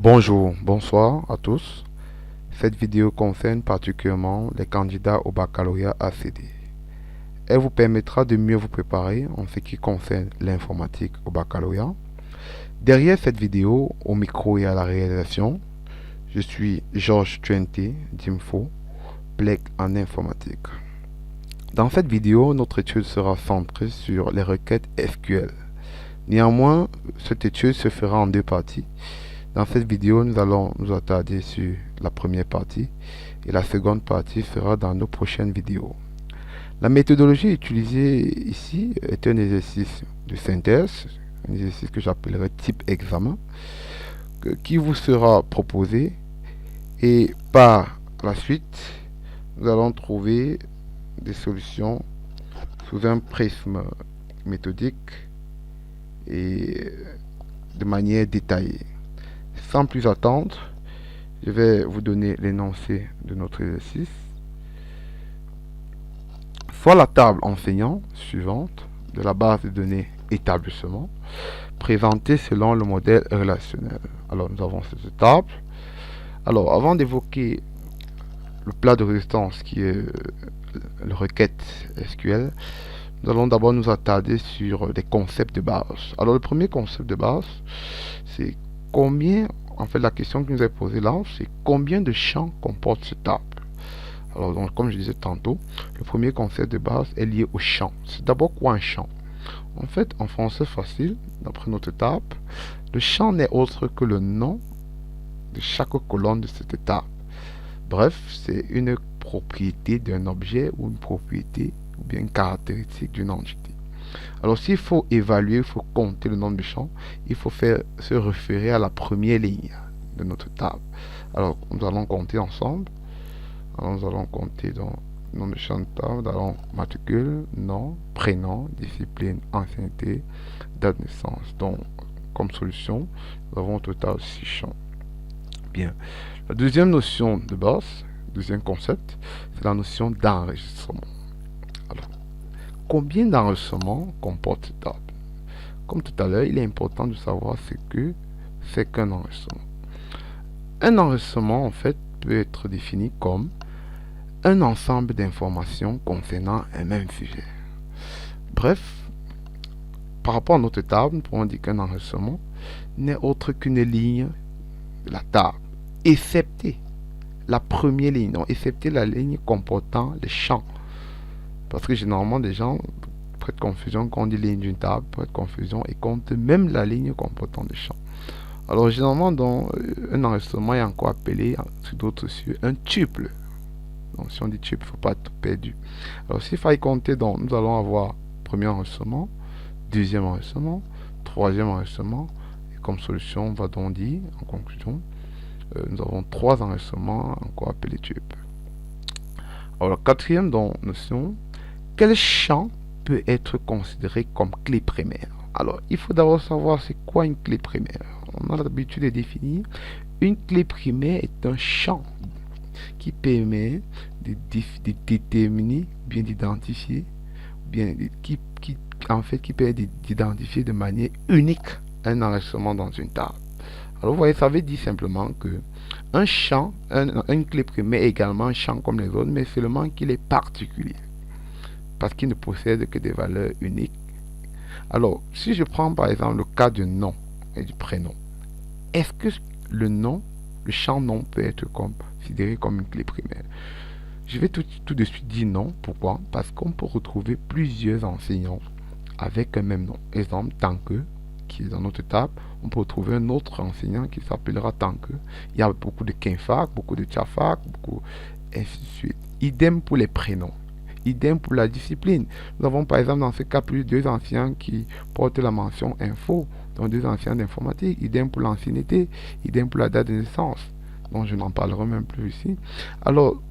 Bonjour, bonsoir à tous. Cette vidéo concerne particulièrement les candidats au baccalauréat ACD. Elle vous permettra de mieux vous préparer en ce qui concerne l'informatique au baccalauréat. Derrière cette vidéo, au micro et à la réalisation, je suis Georges Tuente d'Info, PLEC en informatique. Dans cette vidéo, notre étude sera centrée sur les requêtes SQL. Néanmoins, cette étude se fera en deux parties. Dans cette vidéo, nous allons nous attarder sur la première partie et la seconde partie sera dans nos prochaines vidéos. La méthodologie utilisée ici est un exercice de synthèse, un exercice que j'appellerai type examen, qui vous sera proposé et par la suite, nous allons trouver des solutions sous un prisme méthodique et de manière détaillée. Sans plus attendre, je vais vous donner l'énoncé de notre exercice. Soit la table enseignant suivante de la base de données établissement, présentée selon le modèle relationnel. Alors nous avons cette table. Alors avant d'évoquer le plat de résistance qui est la requête SQL, nous allons d'abord nous attarder sur les concepts de base. Alors le premier concept de base, c'est combien, en fait la question qui nous est posée là, c'est combien de champs comporte cette table. Alors donc, comme je disais tantôt, le premier concept de base est lié au champ. C'est d'abord quoi un champ? En fait, en français facile, d'après notre table, le champ n'est autre que le nom de chaque colonne de cette table. Bref, c'est une propriété d'un objet ou une propriété ou bien une caractéristique d'une entité. Alors s'il faut évaluer, il faut compter le nombre de champs, il faut se référer à la première ligne de notre table. Alors nous allons compter ensemble. Alors, nous allons compter dans le nombre de champs de table. Nous allons matricule, nom, prénom, discipline, ancienneté, date de naissance. Donc comme solution, nous avons au total 6 champs. Bien. La deuxième notion de base, deuxième concept, c'est la notion d'enregistrement. Alors, combien d'enregistrements comporte cette table? Comme tout à l'heure, il est important de savoir ce que c'est qu'un enregistrement. Un enregistrement, en fait, peut être défini comme un ensemble d'informations concernant un même sujet. Bref, par rapport à notre table, nous pouvons dire qu'un enregistrement n'est autre qu'une ligne de la table, excepté la première ligne, donc excepté la ligne comportant les champs. Parce que généralement, les gens prêtent confusion quand on dit ligne d'une table, prêtent confusion et comptent même la ligne comportant des champs. Alors, généralement, dans un enregistrement est encore appelé, sur d'autres cieux, un tuple. Donc, si on dit tuple, il ne faut pas être perdu. Alors, s'il fallait compter, donc, nous allons avoir premier enregistrement, deuxième enregistrement, troisième enregistrement. Et comme solution, on va donc dire, en conclusion, nous avons trois enregistrements encore appelés tuples. Alors, la quatrième notion, quel champ peut être considéré comme clé primaire? Alors, il faut d'abord savoir c'est quoi une clé primaire. On a l'habitude de définir une clé primaire est un champ qui permet de déterminer, bien d'identifier, bien en fait qui permet d'identifier de manière unique un enregistrement dans une table. Alors vous voyez, ça veut dire simplement que un champ, une clé primaire est également un champ comme les autres, mais seulement qu'il est particulier, parce qu'il ne possède que des valeurs uniques. Alors, si je prends par exemple le cas du nom et du prénom, est-ce que le nom, le champ nom peut être considéré comme une clé primaire? Je vais tout de suite dire non. Pourquoi? Parce qu'on peut retrouver plusieurs enseignants avec un même nom. Exemple, tant que, qui est dans notre table, on peut retrouver un autre enseignant qui s'appellera tant que. Il y a beaucoup de Kinfac, beaucoup de Tchafak, beaucoup, ainsi de suite. Idem pour les prénoms. Idem pour la discipline. Nous avons par exemple dans ce cas plus deux enseignants qui portent la mention info, donc deux enseignants d'informatique. Idem pour l'ancienneté, idem pour la date de naissance. Donc je n'en parlerai même plus ici. Alors,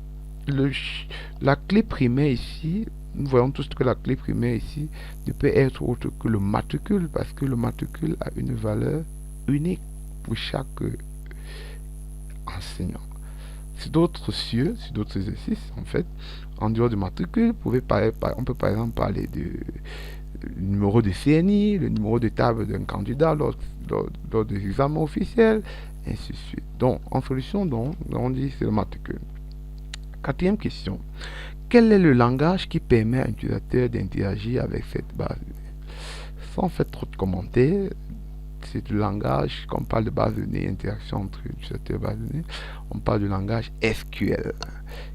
la clé primaire ici, nous voyons tous que la clé primaire ici ne peut être autre que le matricule, parce que le matricule a une valeur unique pour chaque enseignant. Sur d'autres cieux, sur d'autres exercices, en fait, en dehors du matricule, on peut par exemple parler le numéro de CNI, le numéro de table d'un candidat lors des examens officiels, ainsi de suite. Donc, en solution, donc, on dit c'est le matricule. Quatrième question. Quel est le langage qui permet à un utilisateur d'interagir avec cette base de données? Sans faire trop de commentaires, c'est le langage, quand on parle de base de données, interaction entre utilisateur et base de données, on parle du langage SQL,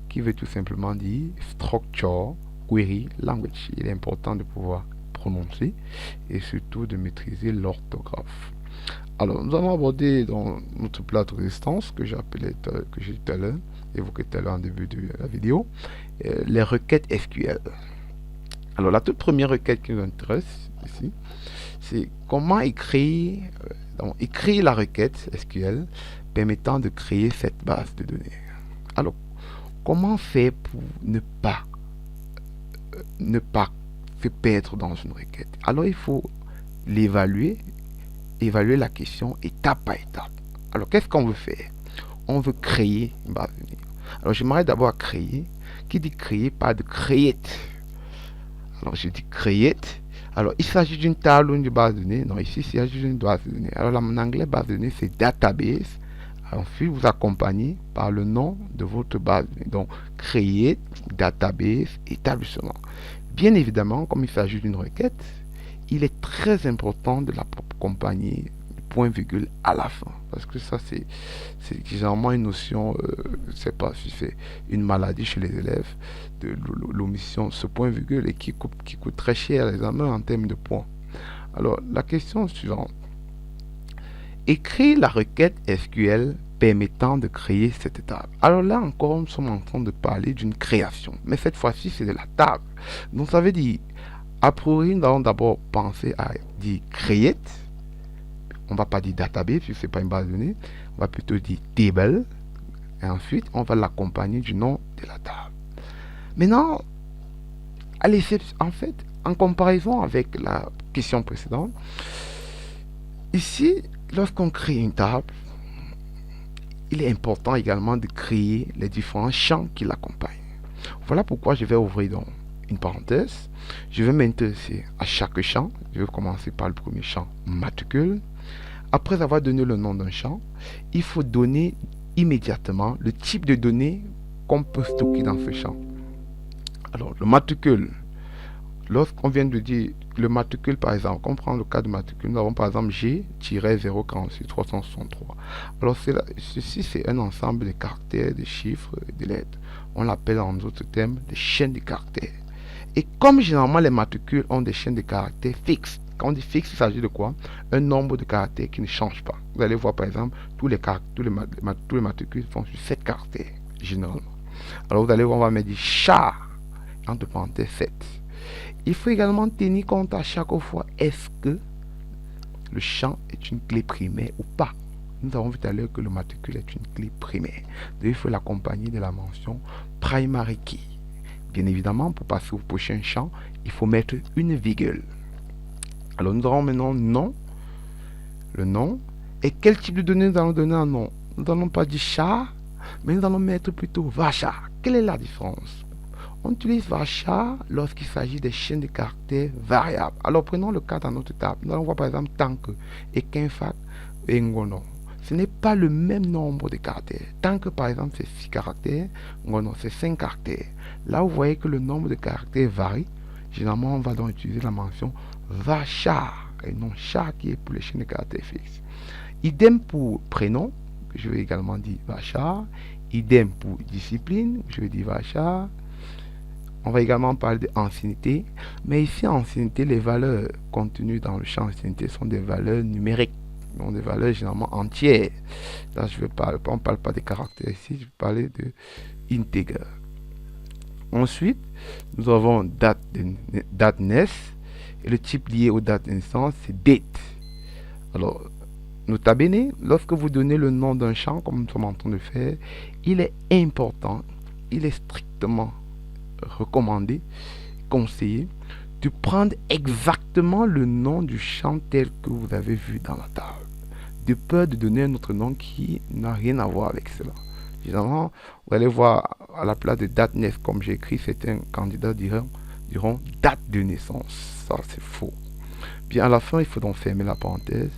qui veut tout simplement dire Structure Query Language. Il est important de pouvoir prononcer et surtout de maîtriser l'orthographe. Alors, nous allons aborder dans notre plat de résistance que j'ai tout à l'heure, évoqué tout à l'heure en début de la vidéo, les requêtes SQL. Alors, la toute première requête qui nous intéresse ici, c'est comment écrire la requête SQL permettant de créer cette base de données. Alors, comment faire pour ne pas se perdre dans une requête? Alors, il faut évaluer la question étape par étape. Alors, qu'est-ce qu'on veut faire? On veut créer une base de données. Alors, j'aimerais d'abord créer. Qui dit créer, pas de create. Alors, je dis create. Alors, il s'agit d'une table ou d'une base de données. Non, ici, il s'agit d'une base de données. Alors, en anglais, base de données, c'est database. Ensuite, vous accompagnez par le nom de votre base de données. Donc, create, database, établissement. Bien évidemment, comme il s'agit d'une requête, il est très important de l'accompagner point virgule à la fin, parce que ça c'est généralement une notion, je ne sais pas si c'est une maladie chez les élèves, de l'omission, ce point virgule, et qui coûte très cher à l'examen en termes de points. Alors la question suivante: écrire la requête SQL permettant de créer cette table. Alors là encore, nous sommes en train de parler d'une création, mais cette fois-ci c'est de la table. Donc ça veut dire, a priori, nous allons d'abord penser à dire create. On va pas dire database, puisque c'est pas une base de données. On va plutôt dire table. Et ensuite, on va l'accompagner du nom de la table. Maintenant, en fait, en comparaison avec la question précédente, ici, lorsqu'on crée une table, il est important également de créer les différents champs qui l'accompagnent. Voilà pourquoi je vais ouvrir donc une parenthèse. Je vais m'intéresser à chaque champ. Je vais commencer par le premier champ, matricule. Après avoir donné le nom d'un champ, il faut donner immédiatement le type de données qu'on peut stocker dans ce champ. Alors, le matricule, lorsqu'on vient de dire le matricule, par exemple, on prend le cas de matricule, nous avons par exemple G-046-363. Alors, ceci, c'est un ensemble de caractères, de chiffres et de lettres. On l'appelle en d'autres termes des chaînes de caractères. Et comme généralement les matricules ont des chaînes de caractères fixes, quand on dit fixe, il s'agit de quoi? Un nombre de caractères qui ne change pas. Vous allez voir par exemple, tous les matricules font sur 7 caractères, généralement. Alors vous allez voir, on va me dire chat, entre parenthèses 7. Il faut également tenir compte à chaque fois, est-ce que le champ est une clé primaire ou pas? Nous avons vu tout à l'heure que le matricule est une clé primaire. Donc il faut l'accompagner de la mention primary key. Bien évidemment, pour passer au prochain champ, il faut mettre une virgule. Alors nous avons maintenant nom, le nom, et quel type de données nous allons donner un nom? Nous n'allons pas dire chat, mais nous allons mettre plutôt vacha. Quelle est la différence? On utilise vacha lorsqu'il s'agit des chaînes de caractères variables. Alors prenons le cas dans notre table. Nous allons voir par exemple tank et kinfac et ngono. Ce n'est pas le même nombre de caractères. Tank par exemple c'est 6 caractères, ngono c'est 5 caractères. Là vous voyez que le nombre de caractères varie. Généralement on va donc utiliser la mention vacha et non chat qui est pour les chaînes de caractères fixes. Idem pour prénom, je vais également dire vacha. Idem pour discipline, je vais dire vacha. On va également parler d'ancienneté, mais ici ancienneté, les valeurs contenues dans le champ ancienneté sont des valeurs numériques, donc des valeurs généralement entières. Là je vais parler, on ne parle pas des caractères ici, je vais parler de integer. Ensuite, nous avons date naissance. Et le type lié aux dates de naissance, c'est date. Alors, nota bene, lorsque vous donnez le nom d'un champ, comme nous sommes en train de faire, il est important, il est strictement recommandé, conseillé, de prendre exactement le nom du champ tel que vous avez vu dans la table, de peur de donner un autre nom qui n'a rien à voir avec cela. Généralement, vous allez voir à la place de date naissance, comme j'ai écrit, certains candidats diront dirons date de naissance. Ça, c'est faux. Bien, à la fin, il faut donc fermer la parenthèse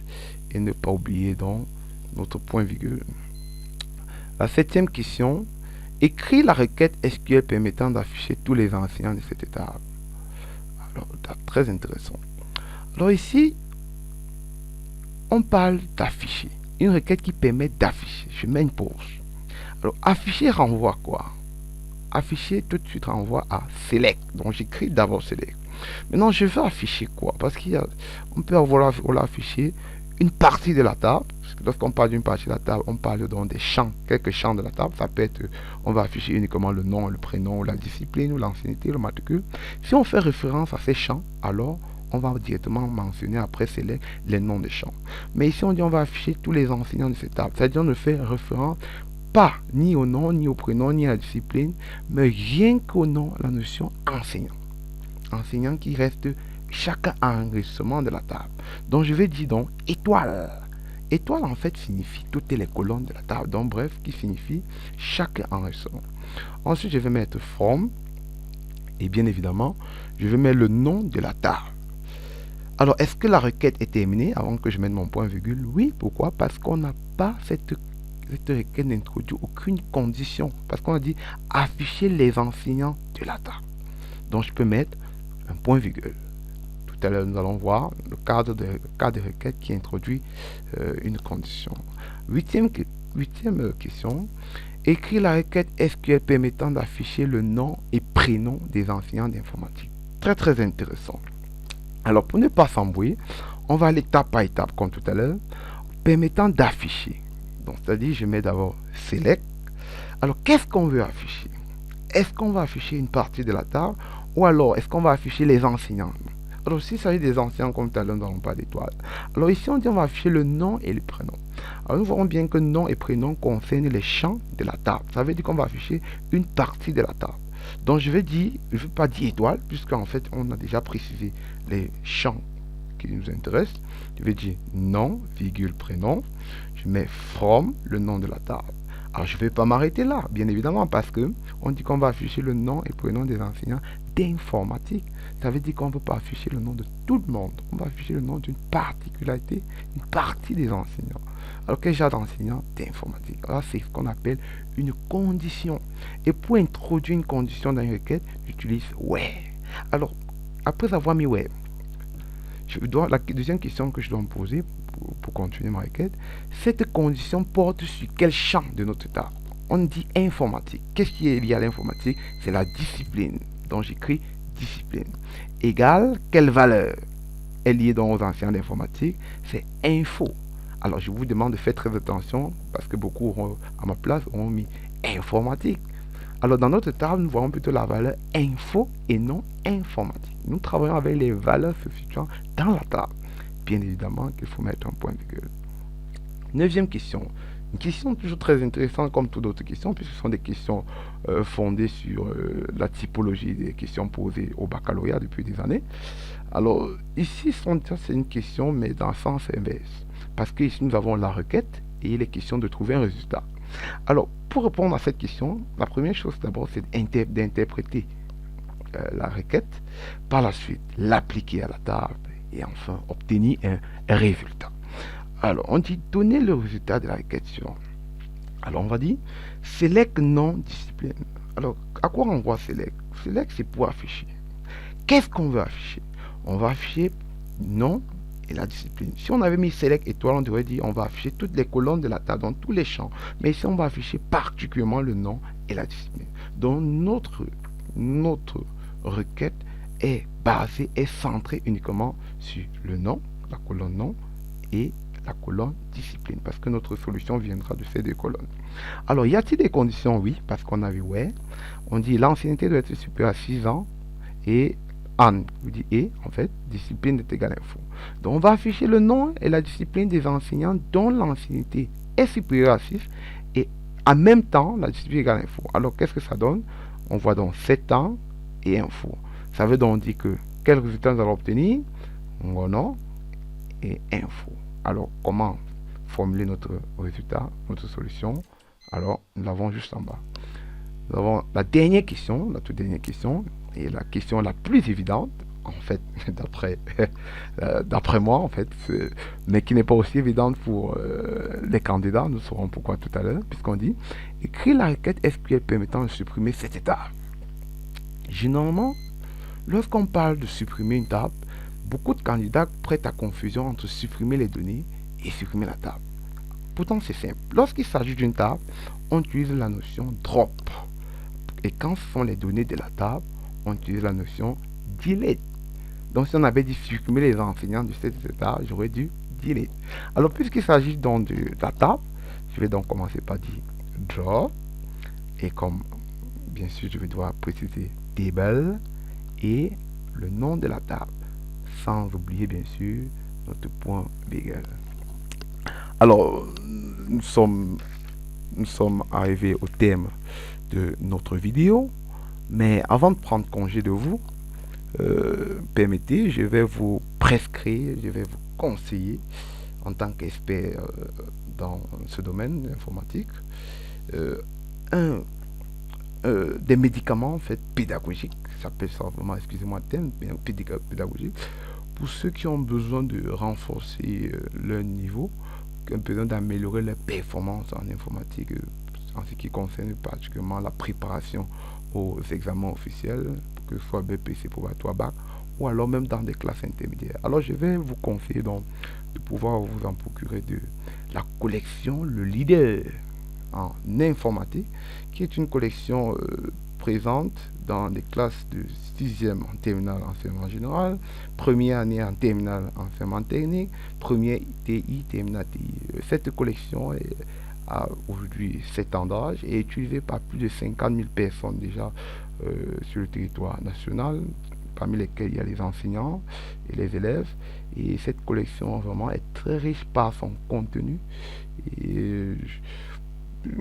et ne pas oublier donc notre point-virgule. La septième question, écris la requête SQL permettant d'afficher tous les enseignants de cette étape. Alors, très intéressant. Alors ici, on parle d'afficher. Une requête qui permet d'afficher. Je mets une pause. Alors, afficher renvoie à quoi? Afficher tout de suite renvoie à select. Donc, j'écris d'abord select. Maintenant, je veux afficher quoi? Parce qu'on peut vouloir afficher une partie de la table. Lorsqu'on parle d'une partie de la table, on parle donc des champs, quelques champs de la table. Ça peut être, on va afficher uniquement le nom, le prénom, la discipline, ou l'ancienneté, le matricule. Si on fait référence à ces champs, alors on va directement mentionner après select les noms des champs. Mais ici, on dit on va afficher tous les enseignants de cette table. C'est-à-dire on ne fait référence pas ni au nom, ni au prénom, ni à la discipline, mais rien qu'au nom, la notion enseignant. Enseignant qui reste chaque enregistrement de la table. Donc je vais dire donc étoile. Étoile en fait signifie toutes les colonnes de la table. Donc bref, qui signifie chaque enregistrement. Ensuite je vais mettre from. Et bien évidemment, je vais mettre le nom de la table. Alors est-ce que la requête est terminée avant que je mette mon point virgule? Oui, pourquoi? Parce qu'on n'a pas cette requête n'introduit aucune condition. Parce qu'on a dit afficher les enseignants de la table. Donc je peux mettre un point virgule. Tout à l'heure, nous allons voir le cas de requête qui introduit une condition. Huitième question. Écris la requête SQL permettant d'afficher le nom et prénom des enseignants d'informatique. Très très intéressant. Alors pour ne pas s'embrouiller, on va aller étape par étape comme tout à l'heure, permettant d'afficher. Donc c'est-à-dire je mets d'abord select. Alors qu'est-ce qu'on veut afficher? Est-ce qu'on va afficher une partie de la table ou alors est-ce qu'on va afficher les enseignants? Alors s'il s'agit des enseignants comme tout à l'heure, nous n'avons pas d'étoile. Alors ici on dit on va afficher le nom et le prénom. Alors nous voyons bien que nom et prénom concernent les champs de la table. Ça veut dire qu'on va afficher une partie de la table. Donc je vais dire, je ne vais pas dire étoile puisqu'en fait on a déjà précisé les champs qui nous intéressent. Je vais dire nom, virgule, prénom. Je mets from, le nom de la table. Alors je ne vais pas m'arrêter là, bien évidemment, parce que on dit qu'on va afficher le nom et prénom des enseignants d'informatique. Ça veut dire qu'on ne peut pas afficher le nom de tout le monde. On va afficher le nom d'une particularité, une partie des enseignants. Alors quel genre d'enseignants d'informatique? Alors c'est ce qu'on appelle une condition. Et pour introduire une condition dans une requête, j'utilise where. Alors après avoir mis where, la deuxième question que je dois me poser pour continuer ma requête, cette condition porte sur quel champ de notre table? On dit informatique. Qu'est-ce qui est lié à l'informatique? C'est la discipline. Donc j'écris discipline. Égale quelle valeur est liée donc aux enseignants d'informatique? C'est info. Alors je vous demande de faire très attention parce que beaucoup à ma place ont mis informatique. Alors dans notre table, nous voyons plutôt la valeur info et non informatique. Nous travaillons avec les valeurs se situant dans la table. Bien évidemment qu'il faut mettre un point virgule. Neuvième question. Une question toujours très intéressante comme toutes d'autres questions, puisque ce sont des questions fondées sur la typologie des questions posées au baccalauréat depuis des années. Alors ici, c'est une question, mais dans le sens inverse. Parce qu'ici, nous avons la requête et il est question de trouver un résultat. Alors, pour répondre à cette question, la première chose d'abord, c'est d'interpréter la requête, par la suite l'appliquer à la table et enfin obtenir un résultat. Alors, on dit donner le résultat de la requête suivante. Alors, on va dire select nom discipline. Alors, à quoi on voit select? Select, c'est pour afficher. Qu'est-ce qu'on veut afficher? On va afficher nom et la discipline. Si on avait mis select étoile, on devrait dire on va afficher toutes les colonnes de la table, dans tous les champs. Mais ici, on va afficher particulièrement le nom et la discipline. Donc, notre requête est basée, est centrée uniquement sur le nom, la colonne nom et la colonne discipline, parce que notre solution viendra de ces deux colonnes. Alors, y a-t-il des conditions? Oui, parce qu'on a vu ouais. On dit l'ancienneté doit être supérieure à 6 ans et vous dit et, en fait, discipline est égale info. Donc, on va afficher le nom et la discipline des enseignants dont l'ancienneté est supérieure à 6 et en même temps, la discipline est égale info. Alors, qu'est-ce que ça donne? On voit donc 7 ans et info. Ça veut donc dire que quel résultat nous allons obtenir? Nom et info. Alors, comment formuler notre résultat, notre solution? Alors, nous l'avons juste en bas. Nous avons la dernière question, la toute dernière question. et la question la plus évidente, en fait, d'après moi, en fait, mais qui n'est pas aussi évidente pour les candidats. Nous saurons pourquoi tout à l'heure, puisqu'on dit écrire la requête SQL permettant de supprimer cette étape. Généralement, lorsqu'on parle de supprimer une table, beaucoup de candidats prêtent à confusion entre supprimer les données et supprimer la table. Pourtant, c'est simple. Lorsqu'il s'agit d'une table, on utilise la notion drop. Et quand ce sont les données de la table, on utilise la notion delete. Donc, si on avait dit supprimer les enseignants de cette table, j'aurais dû delete. Alors, puisqu'il s'agit donc de la table, je vais donc commencer par dire drop. Et comme, bien sûr, je vais devoir préciser table et le nom de la table. Sans oublier, bien sûr, notre point bégueule. Alors, nous sommes arrivés au thème de notre vidéo. Mais avant de prendre congé de vous, permettez, je vais vous prescrire, je vais vous conseiller en tant qu'expert dans ce domaine informatique des médicaments en fait pédagogiques, ça s'appelle ça vraiment, excusez-moi le terme, pédagogique, pour ceux qui ont besoin de renforcer leur niveau, qui ont besoin d'améliorer leur performance en informatique, en ce qui concerne particulièrement la préparation aux examens officiels, que ce soit BPC, probatoire, bac, ou alors même dans des classes intermédiaires. Alors je vais vous conseiller donc de pouvoir vous en procurer de la collection Le Leader en informatique, qui est une collection présente dans les classes de 6e en terminale enseignement général, première année en terminale enseignement technique, première TI, terminale TI. Cette collection a aujourd'hui 7 ans d'âge et est utilisée par plus de 50 000 personnes déjà sur le territoire national, parmi lesquels il y a les enseignants et les élèves. Et cette collection vraiment est très riche par son contenu. Et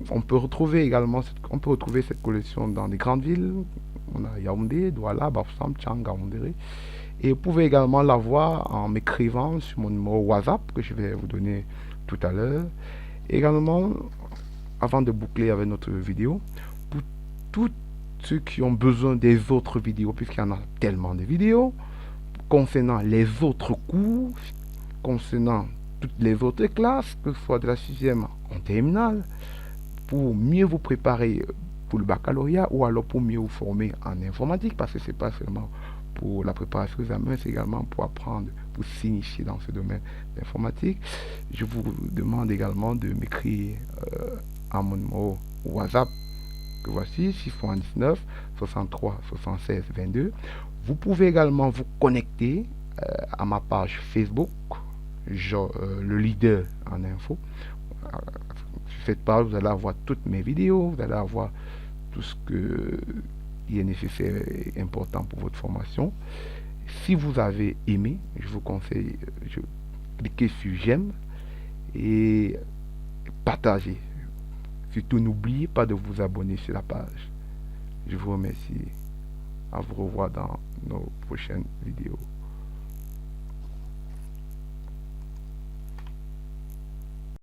on peut retrouver cette collection dans les grandes villes. On a Yaoundé, Douala, Bafoussam, Tchang, Gaoundéré. Et vous pouvez également la voir en m'écrivant sur mon numéro WhatsApp que je vais vous donner tout à l'heure. Également, avant de boucler avec notre vidéo, pour tous ceux qui ont besoin des autres vidéos, puisqu'il y en a tellement de vidéos, concernant les autres cours, concernant toutes les autres classes, que ce soit de la 6e en terminale, pour mieux vous préparer pour le baccalauréat ou alors pour mieux vous former en informatique, parce que c'est pas seulement pour la préparation des examens, c'est également pour apprendre, pour s'initier dans ce domaine d'informatique. Je vous demande également de m'écrire à mon numéro WhatsApp que voici, 619 63 76 22. Vous pouvez également vous connecter à ma page Facebook, Le Leader en info. Sur cette page, vous allez avoir toutes mes vidéos, vous allez avoir tout ce qui est nécessaire et important pour votre formation. Si vous avez aimé, je vous conseille de cliquer sur j'aime et partager. Surtout, n'oubliez pas de vous abonner sur la page. Je vous remercie. À vous revoir dans nos prochaines vidéos.